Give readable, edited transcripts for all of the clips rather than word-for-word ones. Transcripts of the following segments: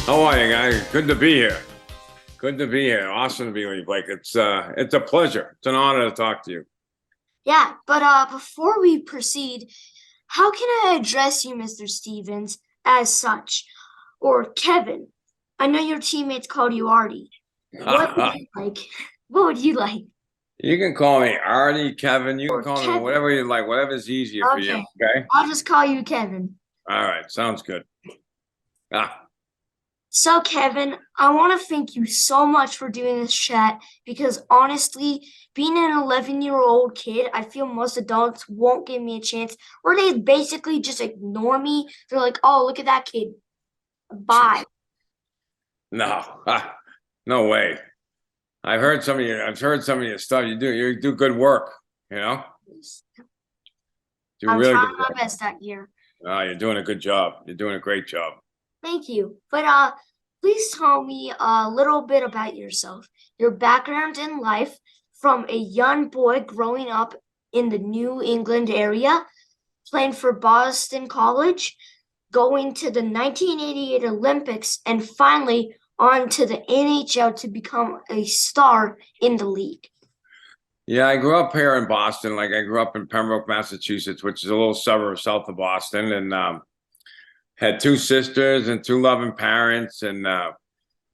How are you, guys? Good to be here. Good to be here. Awesome to be with you, Blake. It's a pleasure. It's an honor to talk to you. Yeah, but before we proceed, how can I address you, Mr. Stevens, as such? Or Kevin? I know your teammates called you Artie. What would you like? What would you like? You can call me Artie, Kevin. You can Or call me Kevin? whatever you like, whatever's easier for you. Okay, Okay. I'll just call you Kevin. All right. Sounds good. Ah, So, Kevin, I want to thank you so much for doing this chat because honestly, being an 11-year-old kid, I feel most adults won't give me a chance, or they basically just ignore me. They're like, oh, look at that kid. Bye. no, no way. I've heard some of your stuff. You do good work. You know, do I'm really trying good my work. best that year. You're doing a good job. You're doing a great job. Thank you. But please tell me a little bit about yourself, your background in life from a young boy growing up in the New England area, playing for Boston College, going to the 1988 Olympics, and finally on to the NHL to become a star in the league. Yeah, I grew up here in Boston. Like I grew up in Pembroke, Massachusetts, which is a little suburb south of Boston, and had two sisters and two loving parents, and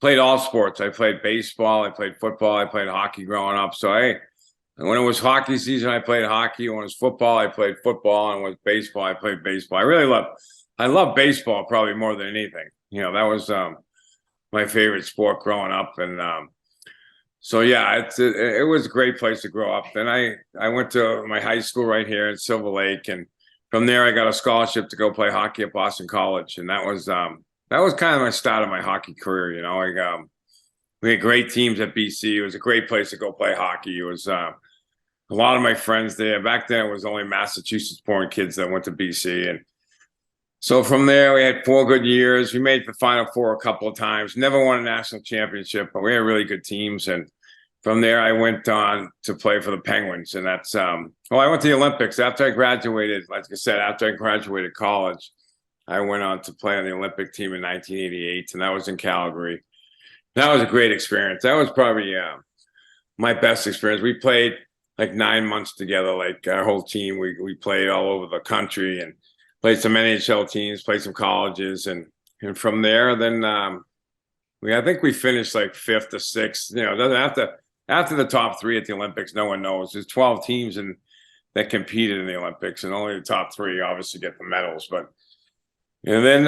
played all sports. I played baseball, I played football, I played hockey growing up. So when it was hockey season, I played hockey. When it was football, I played football, and when it was baseball, I played baseball. I love baseball probably more than anything. You know, that was my favorite sport growing up, and so yeah, it was a great place to grow up. Then I went to my high school right here in Silver Lake, and from there I got a scholarship to go play hockey at Boston College, and that was kind of my start of my hockey career. You know, we had great teams at BC. It was a great place to go play hockey. It was a lot of my friends there. Back then, it was only Massachusetts-born kids that went to BC, and so from there we had 4 good years. We made the Final Four a couple of times. Never won a national championship, but we had really good teams. And from there, I went on to play for the Penguins, and that's well, I went to the Olympics after I graduated. Like I said, after I graduated college, I went on to play on the Olympic team in 1988, and that was in Calgary. That was a great experience. That was probably my best experience. We played like 9 months together, like our whole team. We played all over the country and played some NHL teams, played some colleges, and from there, then I think we finished like fifth or sixth. You know, doesn't have to after the top three at the Olympics, no one knows. There's 12 teams that competed in the Olympics, and only the top three obviously get the medals. But and then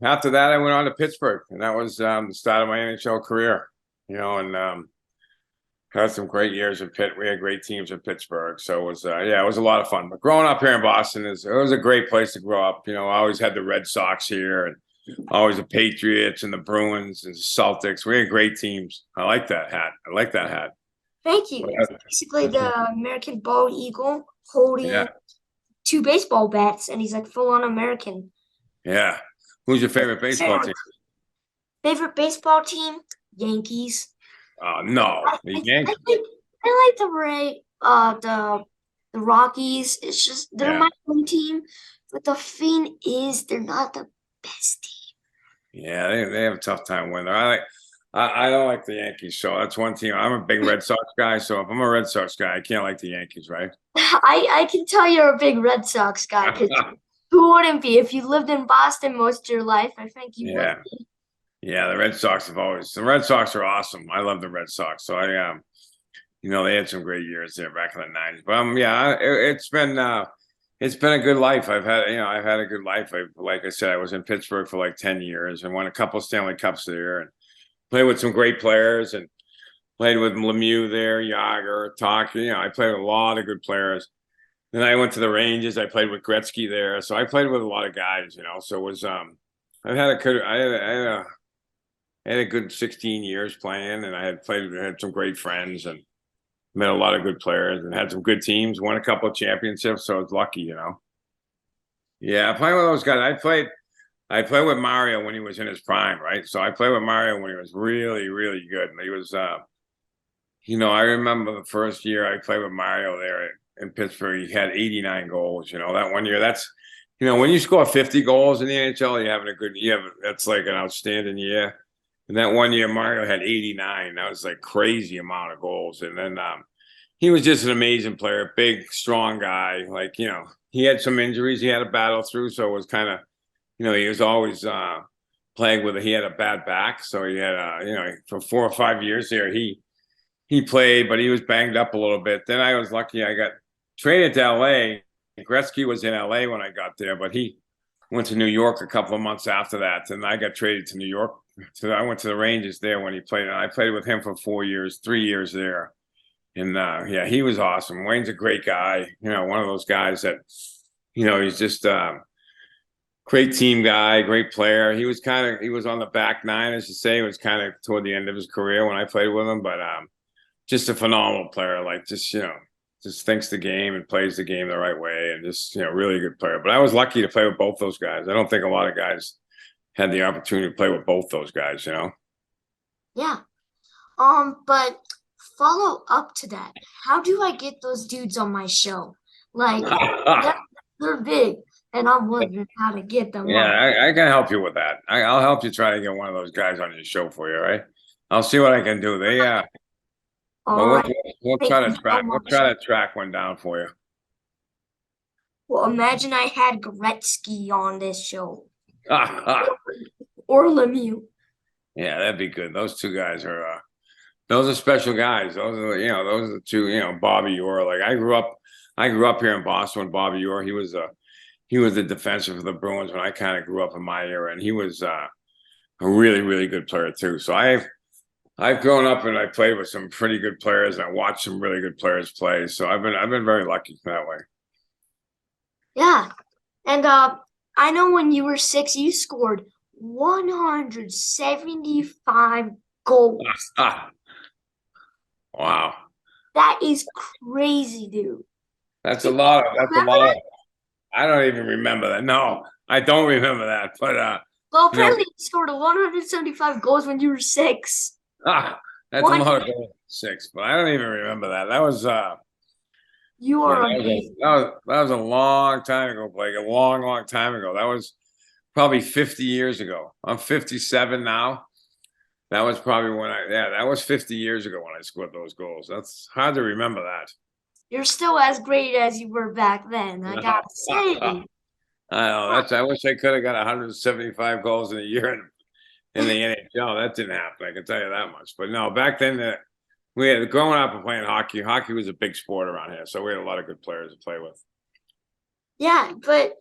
after that, I went on to Pittsburgh, and that was the start of my NHL career. You know, and had some great years in Pitt. We had great teams in Pittsburgh, so it was yeah, it was a lot of fun. But growing up here in Boston it was a great place to grow up. You know, I always had the Red Sox here, and always the Patriots and the Bruins and the Celtics. We had great teams. I like that hat. I like that hat. Thank you. It's basically the American bald eagle holding Yeah, two baseball bats, and he's like full on American. yeah. Who's your favorite baseball team? Favorite baseball team? Yankees. No, I, the I, I Yankees. like I like the Rockies. It's just they're Yeah, my home team, but the thing is they're not the best team. yeah. They have a tough time winning. I don't like the Yankees, so that's one team. I'm a big Red Sox guy, so if I'm a Red Sox guy, I can't like the Yankees, right? I can tell you're a big Red Sox guy because who wouldn't be? If you lived in Boston most of your life, I think you would Yeah. be. Yeah, the Red Sox are awesome. I love the Red Sox. So I you know, they had some great years there back in the 90s. But yeah, it's been a good life. I've had a good life. Like I said, I was in Pittsburgh for like 10 years and won a couple Stanley Cups there and played with some great players and played with Lemieux there, Yager, Talker. You know, I played with a lot of good players. Then I went to the Rangers. I played with Gretzky there. So I played with a lot of guys, you know. So it was I had a good I had a good 16 years playing, and I had some great friends, and met a lot of good players, and had some good teams. Won a couple of championships, so I was lucky, you know. Yeah, playing with those guys. I played with Mario when he was in his prime, right? So I played with Mario when he was really, really good. And he was, you know, I remember the first year I played with Mario there in Pittsburgh. He had 89 goals. You know, that one year. when you score 50 goals in the NHL, that's like an outstanding year. And that one year, Mario had 89. That was like crazy amount of goals. And then he was just an amazing player, big, strong guy. Like, he had some injuries he had to battle through. So it was kind of, he was always playing with he had a bad back. So he had, for 4 or 5 years there, he played, but he was banged up a little bit. Then I was lucky I got traded to LA. Gretzky was in LA when I got there, but he went to New York a couple of months after that. And I got traded to New York. So I went to the Rangers there when he played. And I played with him for 4 years, 3 years there. And yeah, he was awesome. Wayne's a great guy. One of those guys that, he's just great team guy, great player. He was on the back nine, as you say. It was kind of toward the end of his career when I played with him, but just a phenomenal player. Like just thinks the game and plays the game the right way, and just really good player. But I was lucky to play with both those guys. I don't think a lot of guys had the opportunity to play with both those guys. Yeah. But follow up to that. How do I get those dudes on my show? Like, they're big, and I'm wondering how to get them Yeah, on. I can help you with that. I'll help you try to get one of those guys on your show for you, right? I'll see what I can do. All Well, right. we'll Thank try you to so track. We'll much. try to track one down for you. Well, imagine I had Gretzky on this show Yeah, or Lemieux. that'd be good. Those two guys those are special guys. Those are the two. Bobby Orr. Like I grew up here in Boston with Bobby Orr. He was the defensive for the Bruins when I kind of grew up in my era, and he was a really, really good player too. So I've grown up and I played with some pretty good players, and I watched some really good players play. So I've been very lucky that way. Yeah. And I know when you were 6, you scored 175 goals. Wow, That is crazy, dude. that's a Do you lot. That's a remember lot. that? I don't even remember that. No, I don't remember that. But Well, you know, apparently you scored 175 goals when you were 6. ah, that's a One, lot of goals. 6, but I don't even remember that. That was you yeah, are amazing. that was a long time ago, Blake. A long, long time ago. That was probably 50 years ago. I'm 57 now. That was probably that was 50 years ago when I scored those goals. That's hard to remember that. You're still as great as you were back then, I gotta say. I know. I wish I could have got 175 goals in a year in the NHL. That didn't happen. I can tell you that much. But no, back then we had growing up and playing hockey. Hockey was a big sport around here, so we had a lot of good players to play with. Yeah, but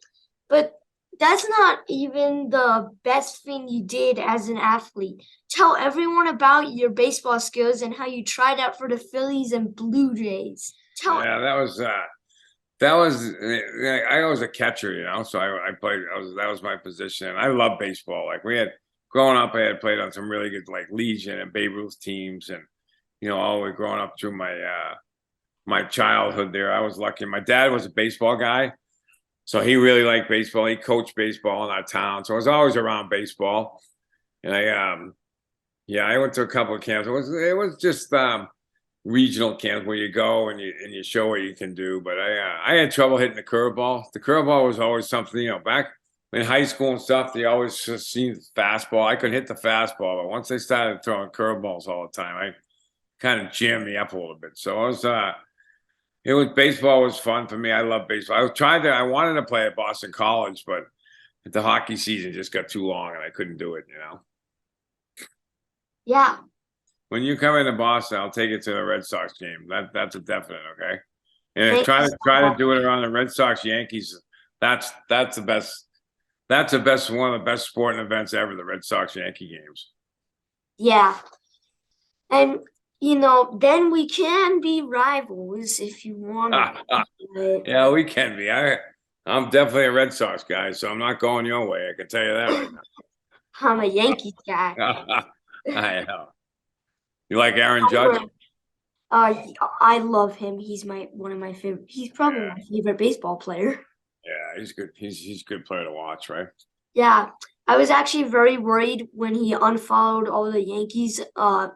that's not even the best thing you did as an athlete. Tell everyone about your baseball skills and how you tried out for the Phillies and Blue Jays. Tell Yeah, that was I was a catcher, so I played. That was my position. I love baseball. Like we had growing up, I had played on some really good like Legion and Babe Ruth teams, and all the way growing up through my childhood there. I was lucky. My dad was a baseball guy, so he really liked baseball. He coached baseball in our town, so I was always around baseball. And I went to a couple of camps. It was just regional camps where you go and you show what you can do. But I had trouble hitting the curveball. The curveball was always something, back in high school and stuff, they always just seen fastball. I could hit the fastball, but once they started throwing curveballs all the time, I kind of jammed me up a little bit. So baseball was fun for me. I love baseball. I wanted to play at Boston College, but the hockey season just got too long and I couldn't do it. Yeah, When you come into Boston, I'll take you to the Red Sox game. That's a definite, okay? And thank you so try to much. do it around the Red Sox Yankees. That's the best. That's the best one of the best sporting events ever. The Red Sox Yankee games. Yeah. And then we can be rivals if you want to do it. Yeah, we can be. I'm definitely a Red Sox guy, so I'm not going your way. I can tell you that right I'm a Yankees guy. now. I know. You like Aaron Judge? I love him. He's one of my favorite. He's probably my favorite baseball player. Yeah, he's good. He's a good player to watch, right? Yeah, I was actually very worried when he unfollowed all the Yankees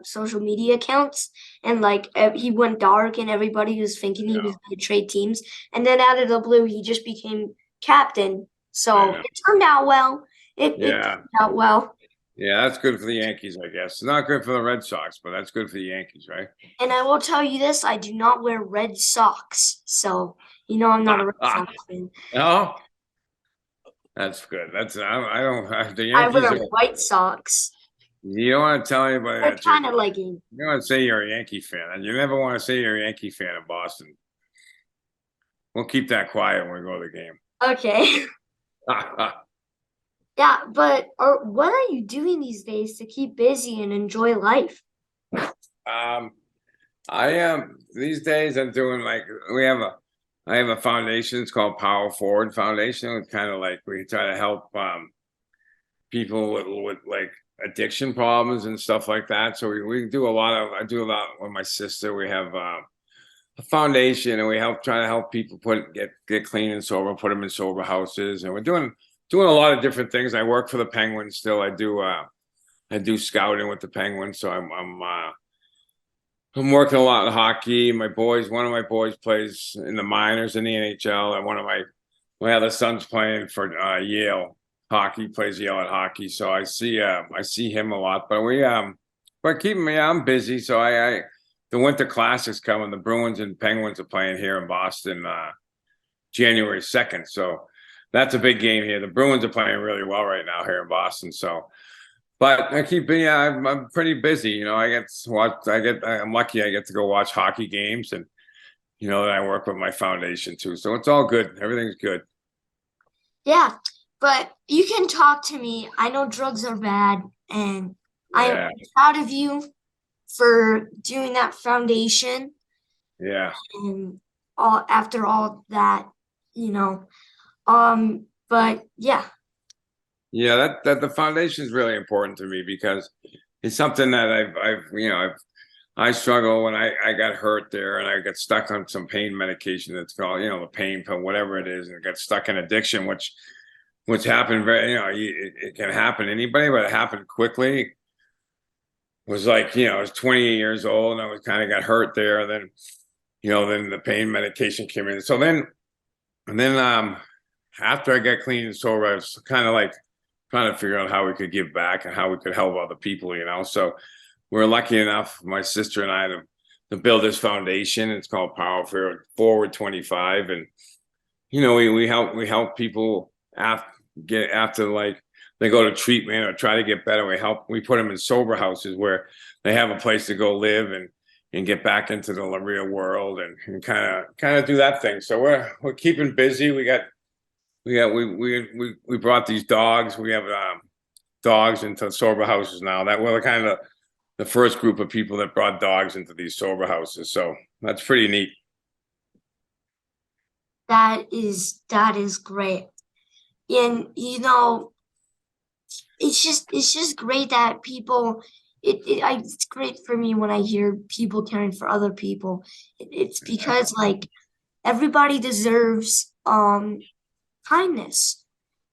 social media accounts and he went dark and everybody was thinking he was going to trade teams. And then out of the blue, he just became captain I So know. it turned out well. It Yeah. turned out well. Yeah, that's good for the Yankees, I guess. It's not good for the Red Sox, but that's good for the Yankees, right? And I will tell you this, I do not wear red socks. So, I'm not a Red Sox fan. No, that's good. I don't the I Yankees wear are. white socks. You don't want to tell anybody They're that kind of like a, you don't want to say you're a Yankee fan, and you never want to say you're a Yankee fan in Boston. We'll keep that quiet when we go to the game. okay. Yeah, but what are you doing these days to keep busy and enjoy life? Um, I am these days. I'm doing like I have a foundation. It's called Power Forward Foundation. It's kind of like we try to help people with like addiction problems and stuff like that. So we do a lot of I do a lot with my sister. We have a foundation and we try to help people get clean and sober, put them in sober houses, and we're doing a lot of different things. I work for the Penguins still. I do scouting with the Penguins, so I'm working a lot in hockey. One of my boys plays in the minors in the NHL, and one of my other son's playing for Yale hockey, plays Yale at hockey. So I see him a lot. But keeping me, I'm busy. So I the Winter Classic's coming. The Bruins and Penguins are playing here in Boston January 2nd. So that's a big game here. The Bruins are playing really well right now here in Boston. So but I'm pretty busy. I'm lucky I get to go watch hockey games and then I work with my foundation too. So it's all good. Everything's good. Yeah, but you can talk to me. I know drugs are bad, and I am Yeah. proud of you for doing that foundation Yeah. and all after all that, you know. But yeah, Yeah, that the foundation is really important to me because it's something that I struggle when I got hurt there and I got stuck on some pain medication that's called, the pain pill, whatever it is, and I got stuck in addiction, which happened it can happen to anybody, but it happened quickly. It was like, I was 28 years old and I was kind of got hurt there. And then the pain medication came in. And then after I got clean and sober, I was kind of like trying to figure out how we could give back and how we could help other people. So we're lucky enough, my sister and I, to build this foundation. It's called Power Forward 25. And, we help people after like they go to treatment or try to get better. We put them in sober houses where they have a place to go live and get back into the real world and kind of do that thing. So we're keeping busy. We brought these dogs. We have dogs into sober houses now. That we're kind of the first group of people that brought dogs into these sober houses. So that's pretty neat. that is great. And it's just great that people it's great for me when I hear people caring for other people. It's because like everybody deserves kindness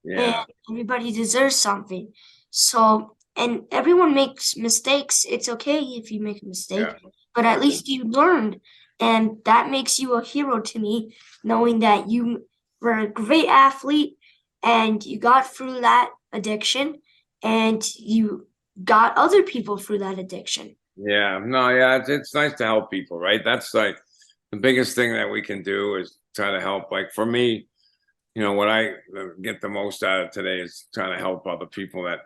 and Yeah. everybody deserves something. So, and everyone makes mistakes. It's okay if you make a mistake, Yeah. but at least you learned. And that makes you a hero to me, knowing that you were a great athlete and you got through that addiction and you got other people through that addiction. Yeah. No, yeah, it's nice to help people, right? That's like the biggest thing that we can do is try to help. Like for me, what I get the most out of today is trying to help other people that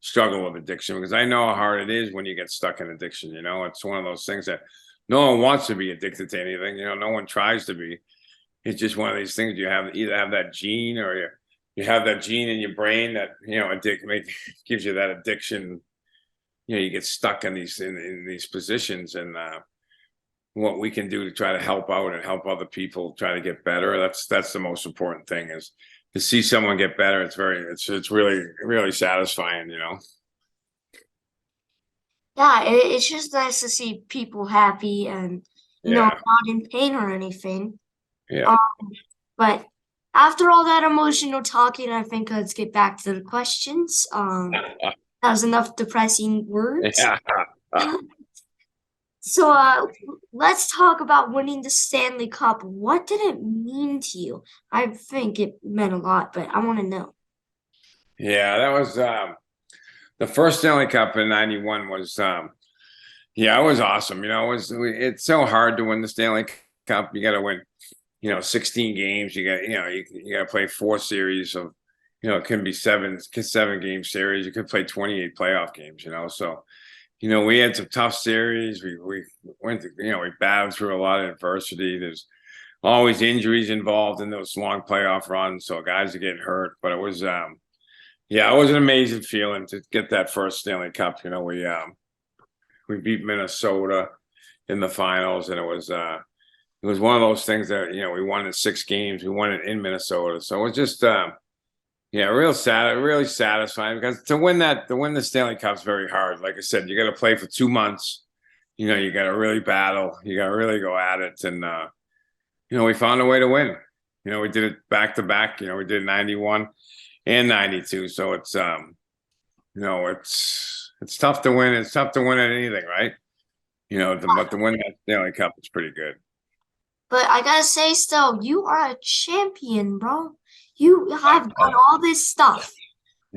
struggle with addiction because I know how hard it is when you get stuck in addiction. It's one of those things that no one wants to be addicted to anything. No one tries to be. It's just one of these things either have that gene or you have that gene in your brain that gives you that addiction. You get stuck in these positions and what we can do to try to help out and help other people try to get better. That's the most important thing is to see someone get better. It's really, really satisfying. Yeah, it's just nice to see people happy and Yeah. not in pain or anything. Yeah. Um, but after all that emotional talking, I think let's get back to the questions. That was enough depressing words. Yeah. So, let's talk about winning the Stanley Cup. What did it mean to you? I think it meant a lot, but I want to know. Yeah, that was the first Stanley Cup in '91 was yeah, it was awesome. It's so hard to win the Stanley Cup. You got to win, 16 games. You got to play 4 series of, it can be 7 game series. You could play 28 playoff games. So we had some tough series. We went to, we battled through a lot of adversity. There's always injuries involved in those long playoff runs, so guys are getting hurt. But it was yeah, it was an amazing feeling to get that first Stanley Cup. We beat Minnesota in the finals, and it was one of those things that we won in 6 games. We won it in Minnesota, so it was just yeah, really satisfying because to win the Stanley Cup is very hard. Like I said, you got to play for 2 months. You got to really battle. You got to really go at it, and we found a way to win. We did it back to back. We did '91 and '92, so it's tough to win. It's tough to win at anything, right? But to win that Stanley Cup is pretty good. But I gotta say, still, you are a champion, bro. You have done all this stuff,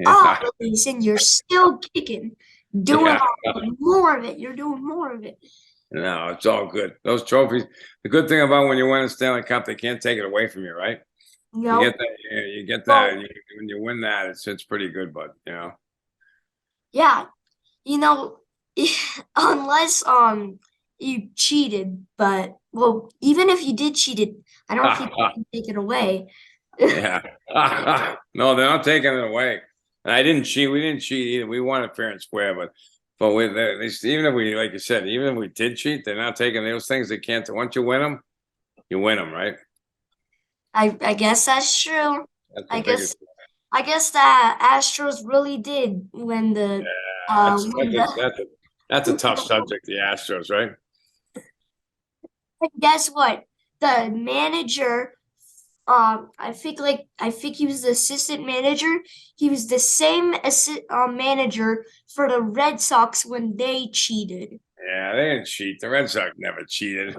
all Yeah, of this, and you're still kicking, doing yeah. more of it. You're doing more of it. No, it's all good. Those trophies. The good thing about when you win a Stanley Cup, they can't take it away from you, right? You You know? get that. You get that. So, When you win that, it's pretty good. But yeah, you know, unless you cheated, but well, even if you did cheat it, I don't think you can take it away. yeah. No, they're not taking it away. And I didn't cheat. We didn't cheat either. We won it fair and square. But even if we, like you said, even if we did cheat, they're not taking those things. They can't. Once you win them, right? I guess that's true. That's the I biggest. guess I guess that Astros really did That's win that's a, that's a, that's a tough subject. The Astros, right? and guess what? The manager, I think he was the assistant manager. He was the same manager for the Red Sox when they cheated. Yeah, they didn't cheat. The Red Sox never cheated.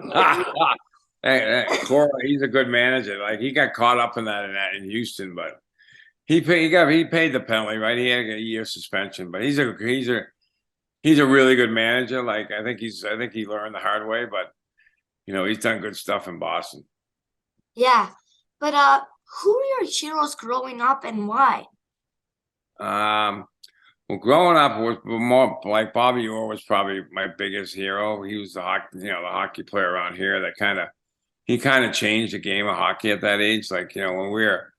Cora, he's a good manager. Like he got caught up in that in Houston, but he paid the penalty, right? He had a year suspension, but he's a really good manager. Like I think he learned the hard way, but he's done good stuff in Boston. Yeah, but who were your heroes growing up and why? Um, well, growing up was more like Bobby Orr was probably my biggest hero. He was the hockey player around here that he kind of changed the game of hockey at that age. Like, when we were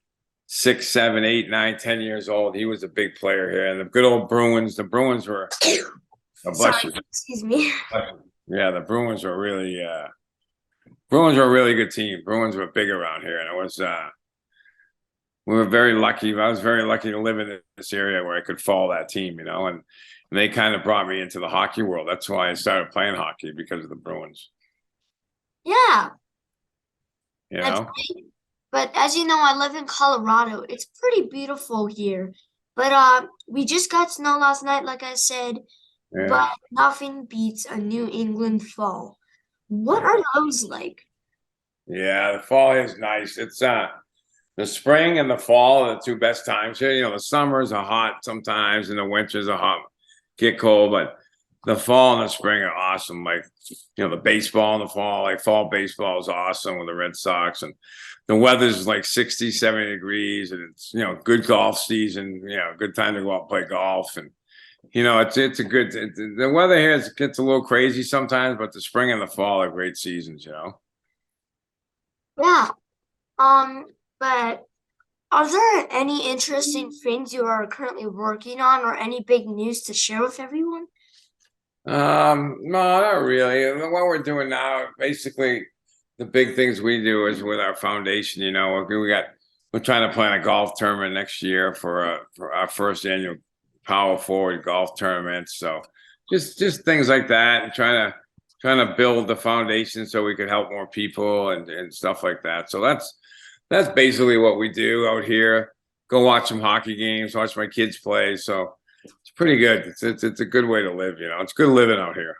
6, 7, 8, 9, 10 years old, he was a big player here. And the good old Bruins, the Bruins were, oh, bless Sorry, you. excuse me. Yeah, the Bruins were a really good team. Bruins were big around here. And we were very lucky. I was very lucky to live in this area where I could follow that team, and they kind of brought me into the hockey world. That's why I started playing hockey because of the Bruins, Yeah, you that's know? great. But as you know, I live in Colorado. It's pretty beautiful here. But we just got snow last night, like I said, Yeah. but nothing beats a New England fall. What are those like? Yeah, the fall is nice. It's the spring and the fall are the two best times here. The summers are hot sometimes and the winters are hot, get cold, but the fall and the spring are awesome. Like, the baseball in the fall, like fall baseball is awesome with the Red Sox, and the weather's like 60, 70 degrees, and it's, good golf season, good time to go out and play golf. And, it's a the weather here gets a little crazy sometimes, but the spring and the fall are great seasons. Yeah. Um, but are there any interesting things you are currently working on or any big news to share with everyone? No, not really. What we're doing now, basically, the big things we do is with our foundation. We're trying to plan a golf tournament next year for our first annual Power Forward golf tournament. So just things like that, and trying to build the foundation so we could help more people and stuff like that. So that's basically what we do out here. Go watch some hockey games, watch my kids play. So it's pretty good. It's a good way to live. It's good living out here.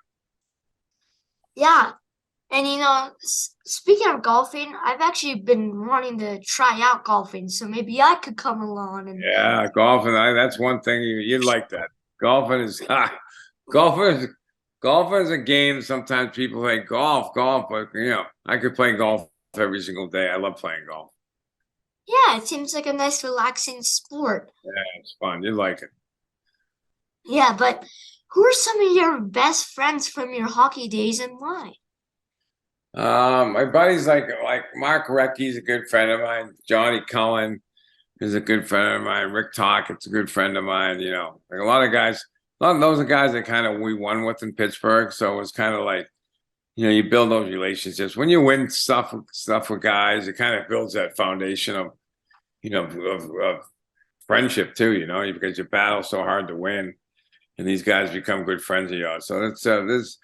Yeah. And speaking of golfing, I've actually been wanting to try out golfing, so maybe I could come along and Yeah, golfing. That's one thing you'd like that. Golfing is golfing is golfing is a game. Sometimes people play golf, but I could play golf every single day. I love playing golf. yeah, it seems like a nice relaxing sport. Yeah, it's fun. You like it. Yeah, but who are some of your best friends from your hockey days and why? My buddies like Mark Recky's a good friend of mine. Johnny Cullen is a good friend of mine. Rick Tockett's a good friend of mine. Like a lot of guys, a lot of those are guys that kind of we won with in Pittsburgh. So it was kind of like, you build those relationships. When you win stuff with guys, it kind of builds that foundation of, of friendship too, because you battle so hard to win. And these guys become good friends of yours. So there's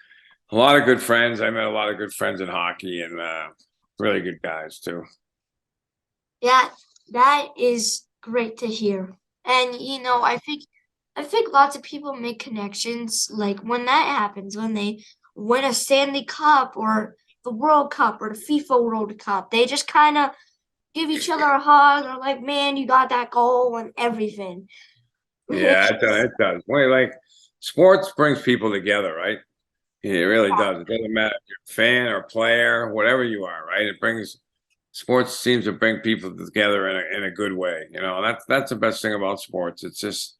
a lot of good friends. I met a lot of good friends in hockey and really good guys too. Yeah, that is great to hear. And I think lots of people make connections like when that happens, when they win a Stanley Cup or the World Cup or the FIFA World Cup. They just kind of give each other a hug. They're like, man, you got that goal and everything. Yeah, it does. Well, like sports brings people together, right? Yeah, it really does. It doesn't matter if you're a fan or player, whatever you are, right? It brings sports seems to bring people together in a good way. That's the best thing about sports. It's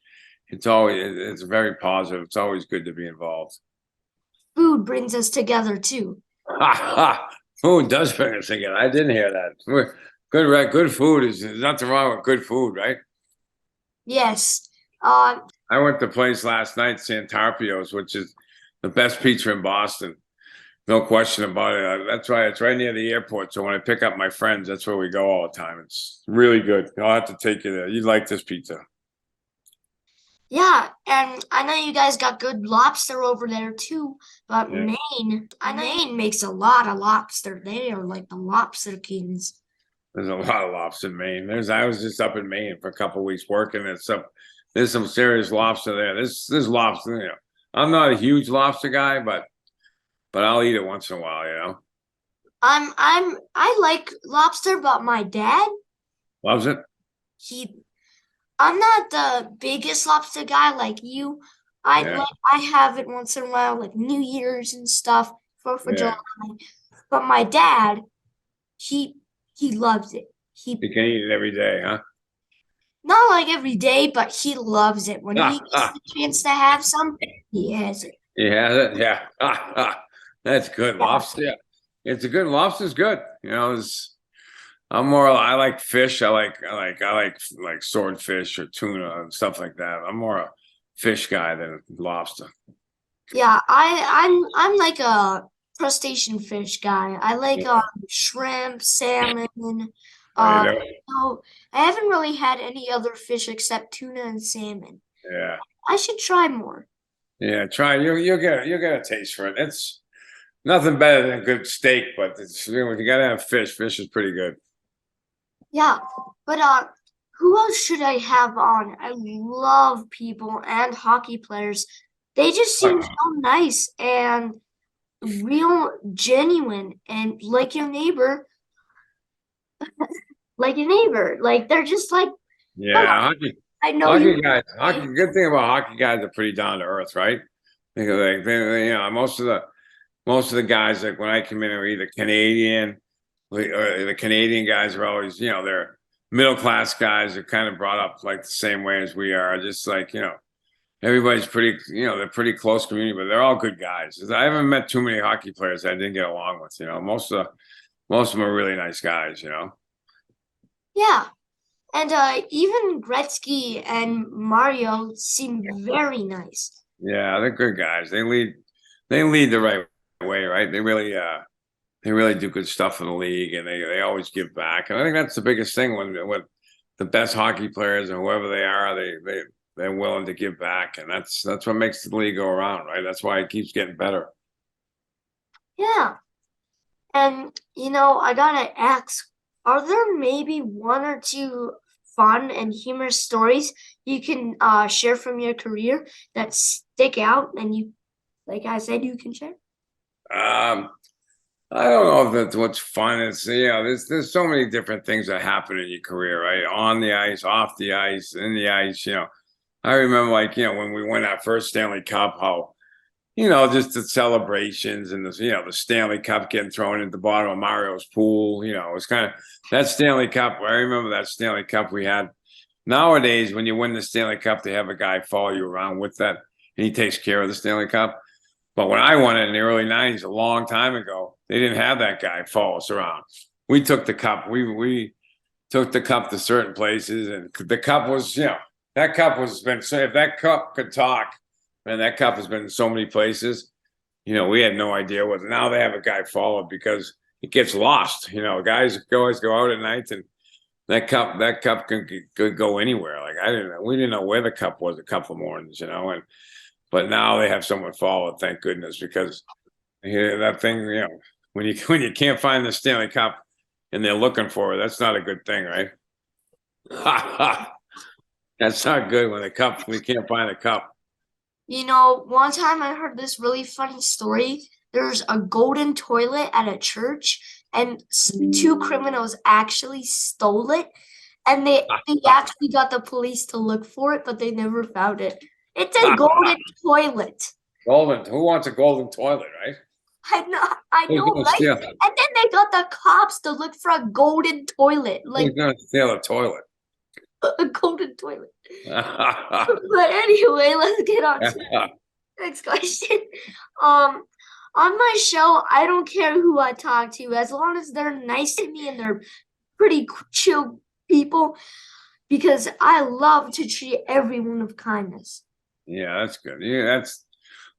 very positive. It's always good to be involved. Food brings us together too. Ha ha! Food does bring us together. I didn't hear that. Good, right? Good food is there's nothing wrong with good food, right? Yes. Uh, I went to a place last night, Santarpio's, which is the best pizza in Boston. No question about it. That's why it's right near the airport. So when I pick up my friends, that's where we go all the time. It's really good. I'll have to take you there. You'd like this pizza. yeah, and I know you guys got good lobster over there too, but Yeah. Maine makes a lot of lobster. They are like the lobster kings. There's a lot of lobster in Maine. I was just up in Maine for a couple of weeks working and stuff. There's some serious lobster there. This lobster, I'm not a huge lobster guy, but I'll eat it once in a while. I like lobster, but my dad, Loves it. he I'm not the biggest lobster guy like you. Yeah. I have it once in a while, like New Year's and stuff, for July. Yeah. But my dad, he he loves it. You can eat it every day, huh? Not like every day, but he loves it. When he Ah, gets ah. the chance to have some, he has it. You have it? Yeah. That's good. Yeah. Lobster. Yeah. It's a good lobster's good. I like fish. I like swordfish or tuna and stuff like that. I'm more a fish guy than a lobster. Yeah, I'm like a crustacean fish guy. I like Yeah. shrimp, salmon. I Uh, know. no, I haven't really had any other fish except tuna and salmon. Yeah. I should try more. Yeah. Try you'll get a taste for it. It's nothing better than a good steak, but you gotta have fish. Fish is pretty good. Yeah, but who else should I have on? I love people and hockey players. They just seem so nice and real genuine and like your neighbor. Like they're just like, come on, Yeah, I know hockey you. guys. Good thing about hockey guys are pretty down to earth, right? Because like most of the guys like when I come in are either Canadian, or the Canadian guys are always they're middle class guys. Are kind of brought up like the same way as we are. Just like everybody's pretty they're pretty close community, but they're all good guys. I haven't met too many hockey players I didn't get along with. Most of them are really nice guys. Yeah, and even Gretzky and Mario seem very nice. Yeah, they're good guys. They lead the right way, right? They really do good stuff in the league, and they always give back. And I think that's the biggest thing when the best hockey players and whoever they are, they're willing to give back, and that's what makes the league go around, right? That's why it keeps getting better. Yeah. And I gotta ask, are there maybe one or two fun and humorous stories you can share from your career that stick out and like I said, you can share? I don't know if that's what's fun. It's there's so many different things that happen in your career, right? On the ice, off the ice, in the ice. I remember when we won our first Stanley Cup, how just the celebrations and the Stanley Cup getting thrown at the bottom of Mario's pool. It was kind of that Stanley Cup. I remember that Stanley Cup we had. Nowadays, when you win the Stanley Cup, they have a guy follow you around with that, and he takes care of the Stanley Cup. But when I won it in the early '90s, a long time ago, they didn't have that guy follow us around. We took the cup. We took the cup to certain places, and the cup was, that cup was been. So if that cup could talk, and that cup has been in so many places, we had no idea what. Now they have a guy follow because it gets lost. Guys always go out at night, and that cup could go anywhere. Like we didn't know where the cup was a couple mornings, and. But now they have someone follow it, thank goodness, because that thing, when you can't find the Stanley Cup and they're looking for it, that's not a good thing, right? That's not good when we can't find a cup. One time I heard this really funny story. There's a golden toilet at a church, and two criminals actually stole it, and they actually got the police to look for it, but they never found it. It's a golden toilet. Golden. Who wants a golden toilet, right? I know, right? And then they got the cops to look for a golden toilet. Who's gonna steal a toilet? A golden toilet. But anyway, let's get on to the next question. On my show, I don't care who I talk to, as long as they're nice to me and they're pretty chill people, because I love to treat everyone with kindness. Yeah, that's good. Yeah,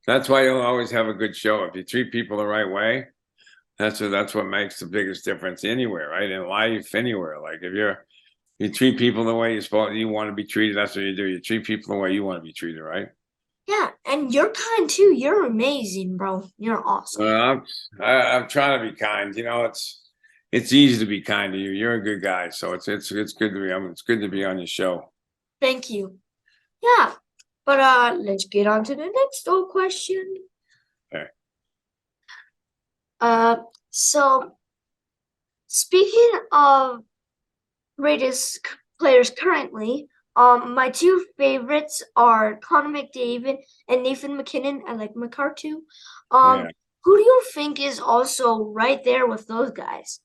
that's why you'll always have a good show. If you treat people the right way, that's what makes the biggest difference anywhere, right? In life, anywhere. Like if you treat people the way you want to be treated, that's what you do. You treat people the way you want to be treated, right? Yeah, and you're kind too. You're amazing, bro. You're awesome. I'm trying to be kind. It's easy to be kind to you. You're a good guy, so it's good to be on your show. Thank you. Yeah. But let's get on to the next old question. Okay. So speaking of greatest players currently, my two favorites are Connor McDavid and Nathan MacKinnon. I like McCart too. Yeah. Who do you think is also right there with those guys?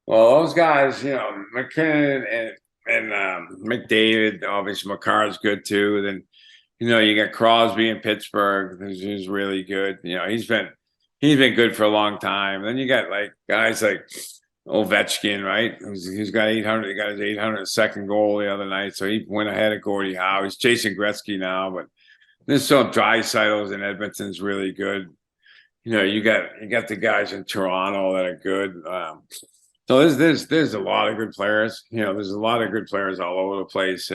Well, those guys, McKinnon and McDavid, obviously McCarr's good too. Then, you got Crosby in Pittsburgh, who's really good. He's been good for a long time. Then you got guys like Ovechkin, right? He's got 800. He got his 802nd goal the other night, so he went ahead of Gordie Howe. He's chasing Gretzky now, but there's some Draisaitl's in Edmonton's really good. You got the guys in Toronto that are good. So there's a lot of good players. There's a lot of good players all over the place,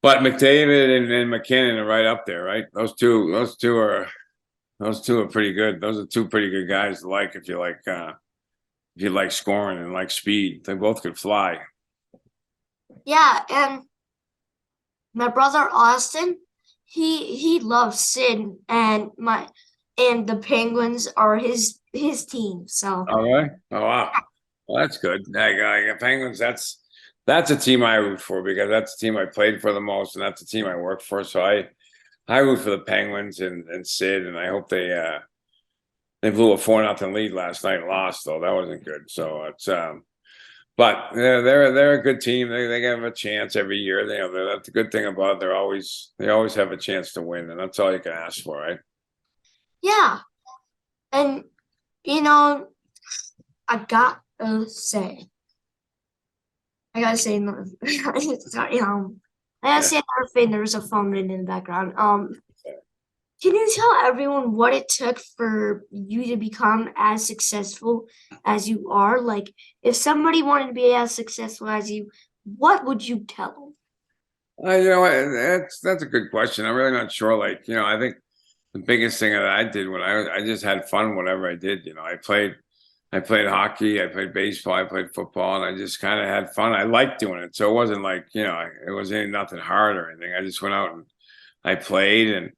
but McDavid and McKinnon are right up there, right? Those two are pretty good. Those are two pretty good guys to like if you like scoring and like speed. They both could fly. Yeah, and my brother Austin, he loves Sid, and the Penguins are his team. So. All right. Oh wow. Well, that's good. Penguins. That's a team I root for because that's the team I played for the most, and that's the team I work for. So I root for the Penguins and Sid, and I hope they blew a 4-0 lead last night and lost, though. That wasn't good. So it's but they're a good team. They have a chance every year. That's the good thing about it. They always have a chance to win, and that's all you can ask for, right? Yeah, and I gotta say another. Sorry, I gotta say another thing. There's a phone ringing in the background. Can you tell everyone what it took for you to become as successful as you are? Like, if somebody wanted to be as successful as you, what would you tell them? That's a good question. I'm really not sure. I think the biggest thing that I did when I just had fun whatever I did. I played hockey, I played baseball, I played football, and I just kind of had fun. I liked doing it, so it wasn't it wasn't nothing hard or anything. I just went out and I played, and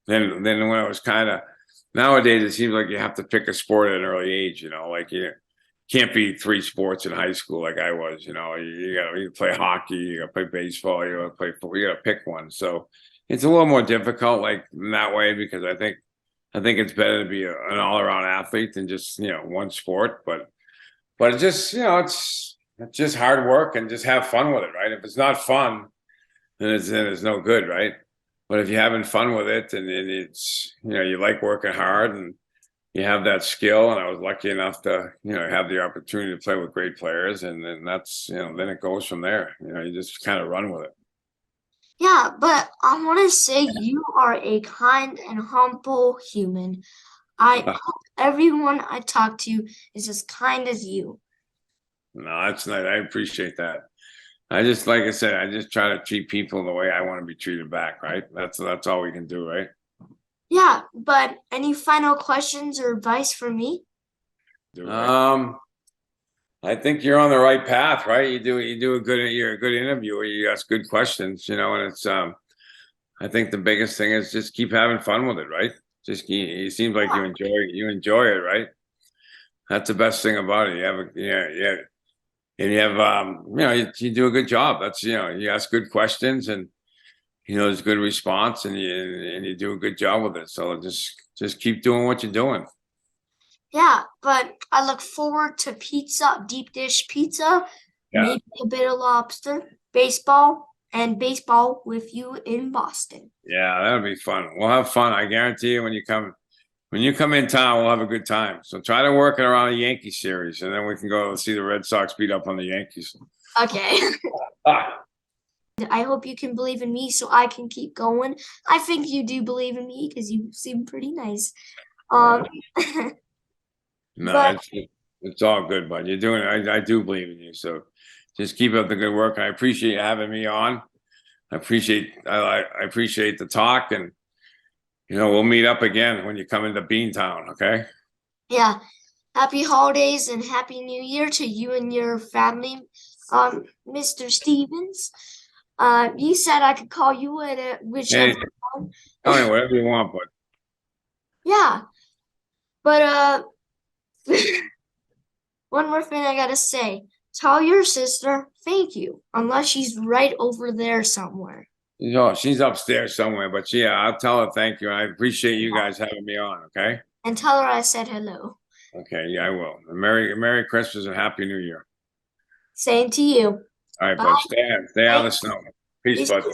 then when it was kind of nowadays it seems like you have to pick a sport at an early age. Like you can't be three sports in high school like I was. You play hockey, you gotta play baseball, you gotta play football, you gotta pick one. So it's a little more difficult like in that way because I think it's better to be an all around athlete than just one sport. But it's just it's just hard work and just have fun with it, right? If it's not fun, then it's no good, right? But if you're having fun with it and it's you like working hard and you have that skill, and I was lucky enough to have the opportunity to play with great players, and then that's then it goes from there. You just kind of run with it. Yeah, but I want to say you are a kind and humble human. I hope everyone I talk to is as kind as you. No, that's not. I appreciate that. I just, like I said, I just try to treat people the way I want to be treated back, right? That's all we can do, right? Yeah, but any final questions or advice for me? I think you're on the right path, right? You're a good interviewer. You ask good questions, and it's I think the biggest thing is just keep having fun with it, right? It seems like you enjoy it, right? That's the best thing about it. You have a yeah, and you have you do a good job. That's you ask good questions and there's good response and you do a good job with it. So just keep doing what you're doing. Yeah, but I look forward to pizza, deep dish pizza, Yeah. maybe a bit of lobster, baseball with you in Boston. Yeah, that'll be fun. We'll have fun. I guarantee you when you come in town, we'll have a good time. So try to work it around a Yankee series and then we can go see the Red Sox beat up on the Yankees. Okay. I hope you can believe in me so I can keep going. I think you do believe in me because you seem pretty nice. Um, No, but it's all good, bud. You're doing it. I do believe in you. So just keep up the good work. I appreciate you having me on. I appreciate the talk, and we'll meet up again when you come into Beantown. Okay. yeah, happy holidays and happy new year to you and your family, Mr. Stevens. You said I could call you at whichever Hey, one. tell me whatever you want, bud. Yeah, but one more thing I gotta say. Tell your sister thank you, unless she's right over there somewhere. She's upstairs somewhere, but yeah, I'll tell her thank you. I appreciate you guys having me on. Okay. And tell her I said hello. Okay. Yeah, I will. Merry Christmas and Happy New Year. Same to you. All right, Bye. bud. Stay out of the Thanks. snow. Peace, bud.